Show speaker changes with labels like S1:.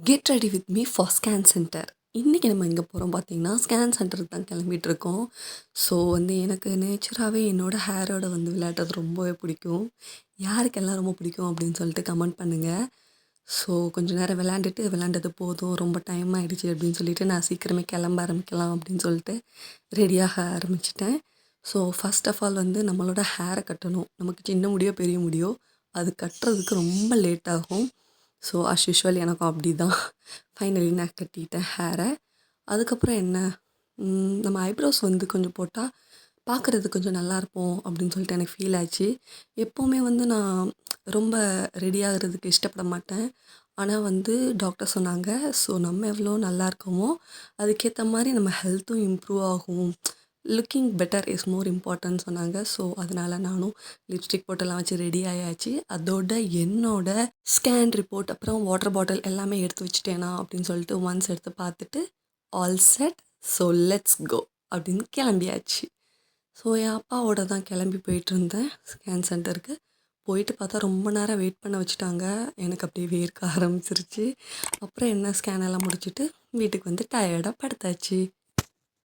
S1: Get ready with me for scan centre. இன்றைக்கி நம்ம எங்கே போகிறோம் பார்த்தீங்கன்னா, ஸ்கேன் சென்டருக்கு தான் கிளம்பிகிட்ருக்கோம். ஸோ எனக்கு நேச்சராகவே என்னோடய ஹேரோட விளையாடுறது ரொம்பவே பிடிக்கும். யாருக்கெல்லாம் ரொம்ப பிடிக்கும் அப்படின்னு சொல்லிட்டு கமெண்ட் பண்ணுங்கள். ஸோ கொஞ்சம் நேரம் விளையாண்டது போதும், ரொம்ப டைம் ஆகிடுச்சு அப்படின்னு சொல்லிட்டு நான் சீக்கிரமே கிளம்ப ஆரம்பிக்கலாம் அப்படின்னு சொல்லிட்டு ரெடியாக ஆரம்பிச்சிட்டேன். ஸோ ஃபஸ்ட் ஆஃப் ஆல் நம்மளோட ஹேரை கட்டணும். நமக்கு சின்ன முடியோ பெரிய முடியோ அது கட்டுறதுக்கு ரொம்ப லேட் ஆகும். ஸோ யூஷுவல் எனக்கும் அப்படி தான். ஃபைனலி நான் கட்டிட்டேன் ஹேரை. அதுக்கப்புறம் என்ன, நம்ம ஐப்ரோஸ் கொஞ்சம் போட்டால் பார்க்குறதுக்கு கொஞ்சம் நல்லாயிருக்கும் அப்படின்னு சொல்லிட்டு எனக்கு ஃபீல் ஆச்சு. எப்போவுமே நான் ரொம்ப ரெடி ஆகிறதுக்கு இஷ்டப்பட மாட்டேன். ஆனால் டாக்டர் சொன்னாங்க, ஸோ நம்ம எவ்வளோ நல்லா இருக்கோமோ அதுக்கேற்ற மாதிரி நம்ம ஹெல்த்தும் இம்ப்ரூவ் ஆகும், looking better is more important சொன்னாங்க. ஸோ அதனால் நானும் லிப்ஸ்டிக் போட்டெல்லாம் வச்சு ரெடி ஆயாச்சு. அதோட என்னோட ஸ்கேன் ரிப்போர்ட் அப்புறம் வாட்டர் பாட்டில் எல்லாமே எடுத்து வச்சுட்டேனா அப்படின்னு சொல்லிட்டு ஒன்ஸ் எடுத்து பார்த்துட்டு all set, so let's go அப்படின்னு கிளம்பியாச்சு. ஸோ என் அப்பாவோட தான் கிளம்பி போயிட்டுருந்தேன் ஸ்கேன் சென்டருக்கு. போயிட்டு பார்த்தா ரொம்ப நேரம் வெயிட் பண்ண வச்சுட்டாங்க. எனக்கு அப்படியே வேர்க்க ஆரம்பிச்சிருச்சு. அப்புறம் என்ன ஸ்கேன் எல்லாம் முடிச்சுட்டு வீட்டுக்கு டயர்டாக படுத்தாச்சு.